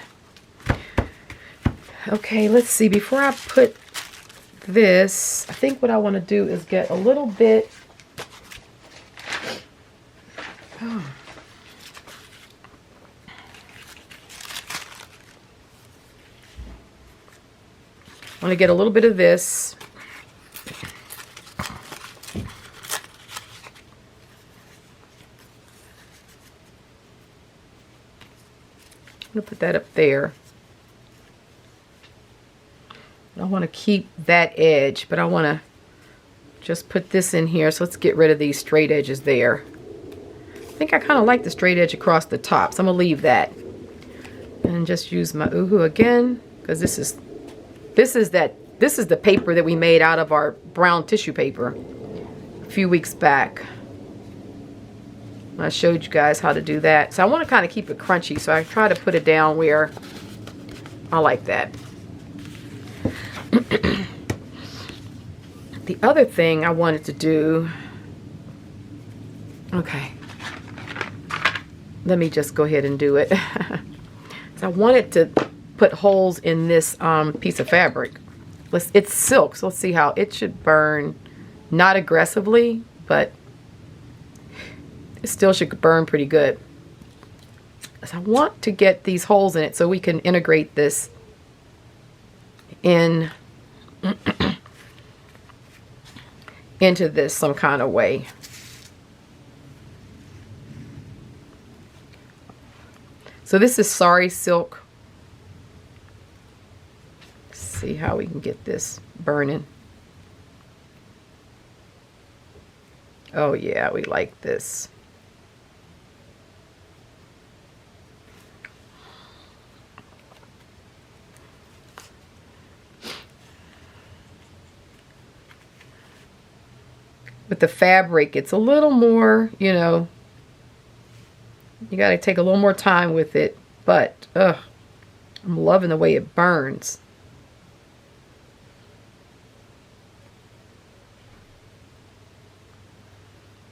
Okay, let's see. Before I put this, I think what I want to do is get a little bit. Oh. I want to get a little bit of this. I'm going to put that up there. I want to keep that edge, but I want to just put this in here. So let's get rid of these straight edges there. I think I kind of like the straight edge across the top, so I'm going to leave that. And just use my Uhu again, because this is the paper that we made out of our brown tissue paper a few weeks back. I showed you guys how to do that. So I want to kind of keep it crunchy, so I try to put it down where I like that. The other thing I wanted to do, okay, let me just go ahead and do it. So I wanted to put holes in this piece of fabric. It's silk, so let's see how it should burn, not aggressively, but it still should burn pretty good. is I want to get these holes in it so we can integrate this in into this some kind of way. So this is Sari Silk. Let's see how we can get this burning. Oh yeah, we like this. With the fabric, it's a little more, you know, you got to take a little more time with it, but I'm loving the way it burns.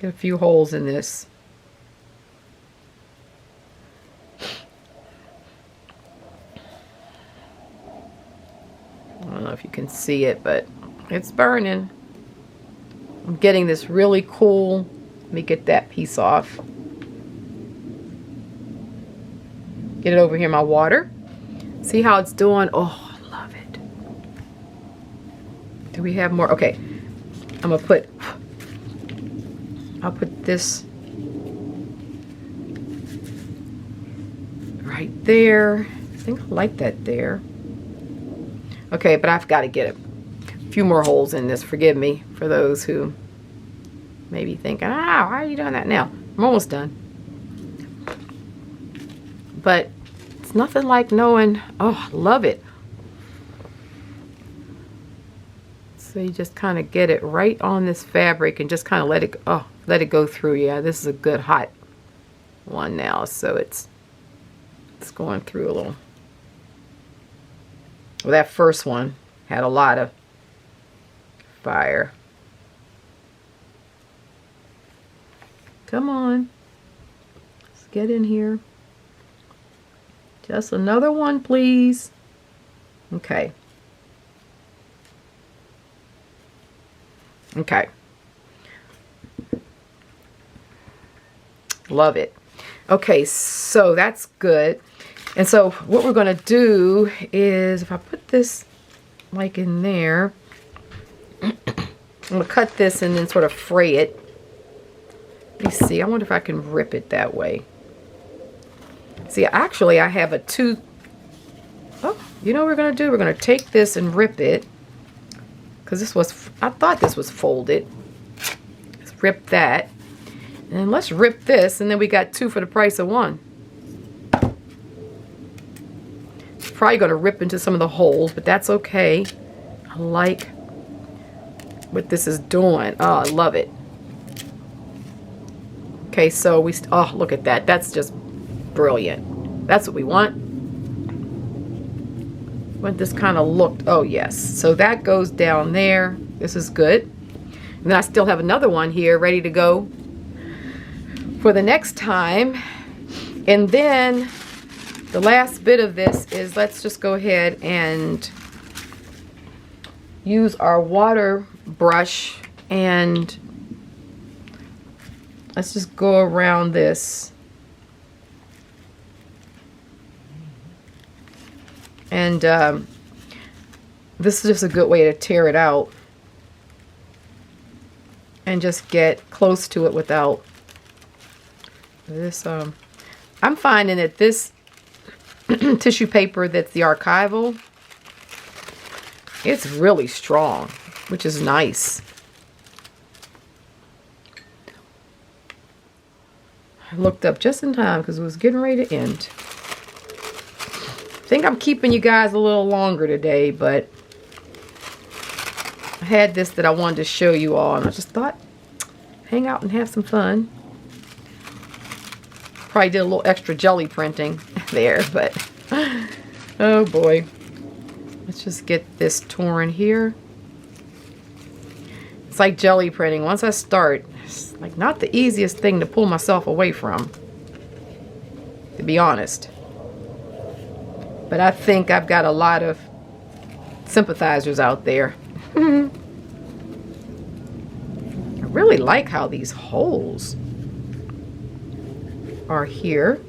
Get a few holes in this. I don't know if you can see it, but it's burning. I'm getting this really cool. Let me get that piece off. Get it over here in my water. See how it's doing? Oh, I love it. Do we have more? Okay. I'll put this right there. I think I like that there. Okay, but I've got to get a few more holes in this. Forgive me for those who may be thinking, why are you doing that now? I'm almost done. But it's nothing like knowing, oh, I love it. So you just kind of get it right on this fabric and just kind of let it go through. Yeah, this is a good hot one now, so it's going through a little. Well, that first one had a lot of fire. Come on. Let's get in here. Just another one, please. Okay. Okay. Love it. Okay, so that's good. And so what we're going to do is, if I put this like in there, I'm going to cut this and then sort of fray it. Let me see. I wonder if I can rip it that way. See, actually, I have a two. Oh, you know what we're going to do? We're going to take this and rip it. Because this was, I thought this was folded. Let's rip that. And let's rip this, and then we got two for the price of one. It's probably going to rip into some of the holes, but that's okay. I like what this is doing. Oh, I love it. Okay, so oh, look at that. That's just brilliant. That's what we want. What this kind of looked. Oh, yes. So that goes down there. This is good. And then I still have another one here ready to go for the next time. And then the last bit of this is, let's just go ahead and use our water brush and let's just go around this. And this is just a good way to tear it out and just get close to it without this. I'm finding that this tissue paper that's the archival, it's really strong, which is nice. I looked up just in time because it was getting ready to end. I think I'm keeping you guys a little longer today, but I had this that I wanted to show you all, and I just thought, hang out and have some fun. Probably did a little extra jelly printing there, but oh boy. Let's just get this torn here. It's like jelly printing. Once I start, it's like not the easiest thing to pull myself away from, to be honest. But I think I've got a lot of sympathizers out there. I really like how these holes are here.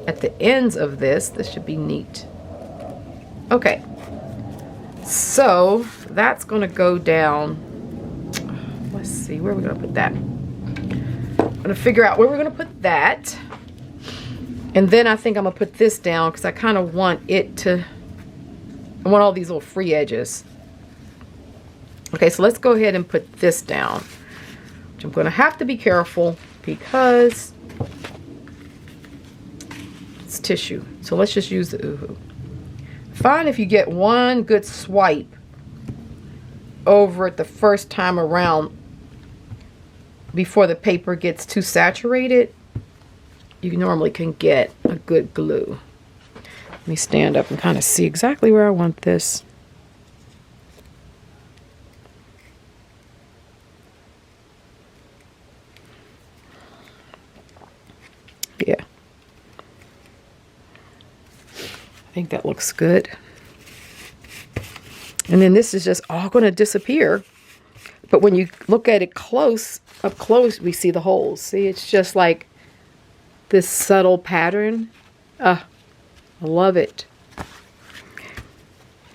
at the ends of this. This should be neat. Okay, so that's going to go down. Let's see, where are we going to put that? I'm going to figure out where we're going to put that. And then I think I'm going to put this down because I kind of want it to, I want all these little free edges. Okay, so let's go ahead and put this down. Which I'm going to have to be careful because it's tissue. So let's just use the Uhu. Fine if you get one good swipe over it the first time around before the paper gets too saturated. You normally can get a good glue. Let me stand up and kind of see exactly where I want this. Yeah. I think that looks good. And then this is just all going to disappear. But when you look at it up close, we see the holes. See, it's just like this subtle pattern. I love it.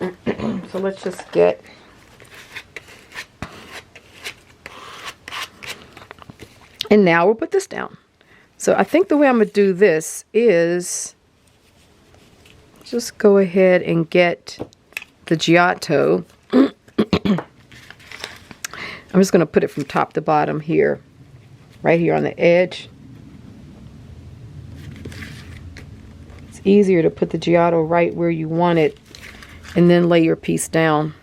So let's just get and now we'll put this down. So I think the way I'm going to do this is just go ahead and get the Giotto. I'm just going to put it from top to bottom here, right here on the edge. It's easier to put the Giotto right where you want it and then lay your piece down.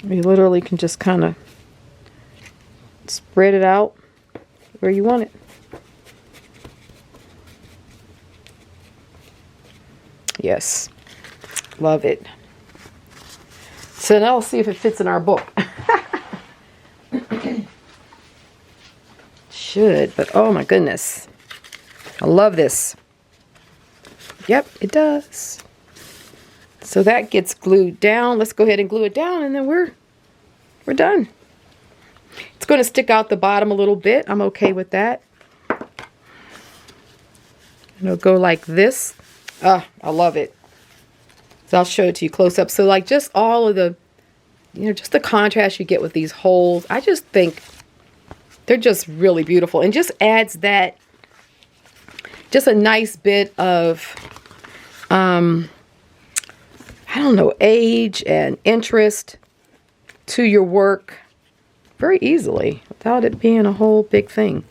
You literally can just kind of spread it out where you want it. Yes, love it. So now we'll see if it fits in our book. Should, but oh my goodness. I love this. Yep, it does. So that gets glued down. Let's go ahead and glue it down and then we're done. It's going to stick out the bottom a little bit. I'm okay with that. And it'll go like this. I love it. So I'll show it to you close up. So like just all of the, just the contrast you get with these holes. I just think they're just really beautiful and just adds that, just a nice bit of, I don't know, age and interest to your work very easily without it being a whole big thing.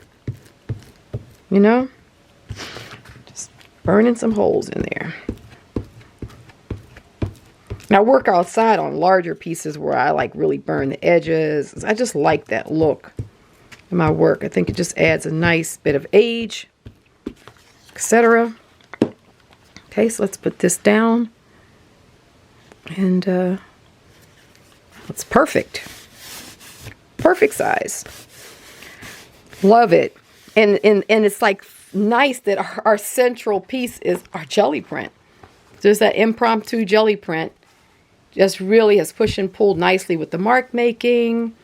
Just burning some holes in there. And I work outside on larger pieces where I like really burn the edges. I just like that look in my work. I think it just adds a nice bit of age, etc. Okay, so let's put this down. And it's perfect. Perfect size. Love it. And it's like nice that our central piece is our jelly print. Just that impromptu jelly print just really has pushed and pulled nicely with the mark making,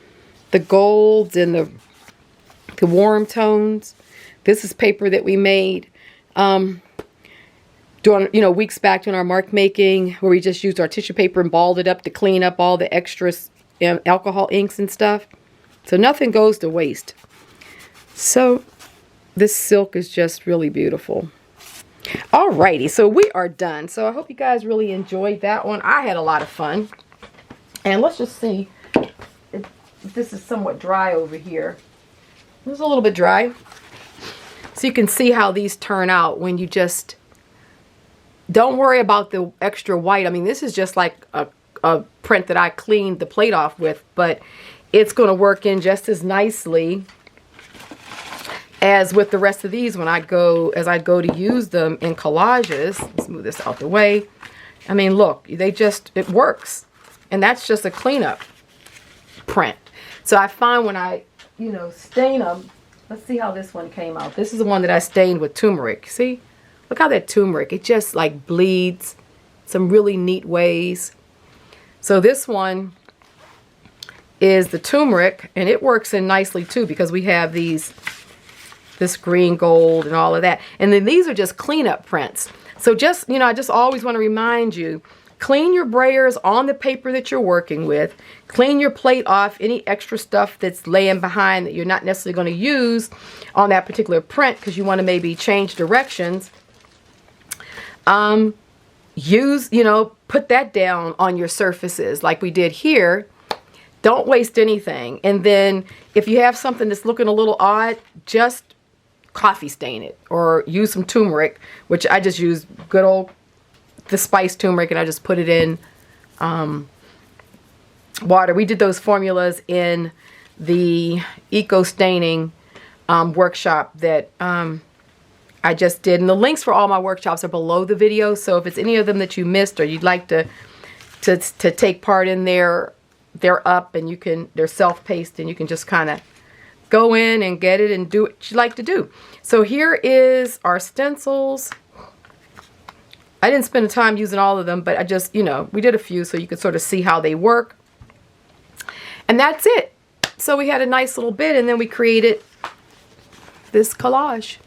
the golds and the warm tones. This is paper that we made doing, weeks back doing our mark making, where we just used our tissue paper and balled it up to clean up all the extra alcohol inks and stuff. So nothing goes to waste. So this silk is just really beautiful. Alrighty, so we are done. So I hope you guys really enjoyed that one. I had a lot of fun. And let's just see if this is somewhat dry over here. It's a little bit dry. So you can see how these turn out when you just don't worry about the extra white. I mean, this is just like a print that I cleaned the plate off with, but it's going to work in just as nicely as with the rest of these when I go to use them in collages. Let's move this out the way. I mean, look, it works. And that's just a cleanup print. So I find when I, stain them, let's see how this one came out. This is the one that I stained with turmeric. See? Look how that turmeric, it just like bleeds some really neat ways. So this one is the turmeric, and it works in nicely too because we have this green gold and all of that. And then these are just cleanup prints. So just, you know, I just always want to remind you, clean your brayers on the paper that you're working with. Clean your plate off any extra stuff that's laying behind that you're not necessarily going to use on that particular print because you want to maybe change directions. Use, you know, put that down on your surfaces like we did here. Don't waste anything. And then if you have something that's looking a little odd, just coffee stain it or use some turmeric, which I just use good old the spice turmeric, and I just put it in water. We did those formulas in the eco staining workshop that I just did, and the links for all my workshops are below the video. So if it's any of them that you missed or you'd like to take part in there, they're up, and they're self-paced, and you can just kind of go in and get it and do what you like to do. So here is our stencils. I didn't spend the time using all of them, but I just, you know, we did a few so you could sort of see how they work. And that's it. So we had a nice little bit, and then we created this collage.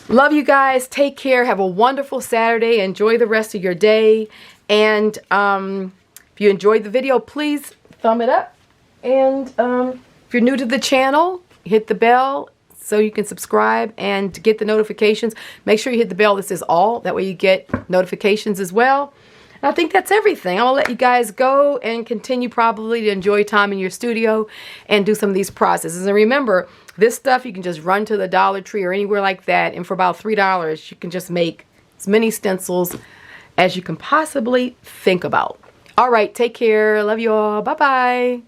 Love you guys. Take care. Have a wonderful Saturday. Enjoy the rest of your day. And if you enjoyed the video, please thumb it up. And if you're new to the channel, hit the bell so you can subscribe and get the notifications. Make sure you hit the bell that says all. That way you get notifications as well. And I think that's everything. I'm going to let you guys go and continue probably to enjoy time in your studio and do some of these processes. And remember, this stuff you can just run to the Dollar Tree or anywhere like that, and for about $3 you can just make as many stencils as you can possibly think about. All right, take care. Love you all. Bye-bye.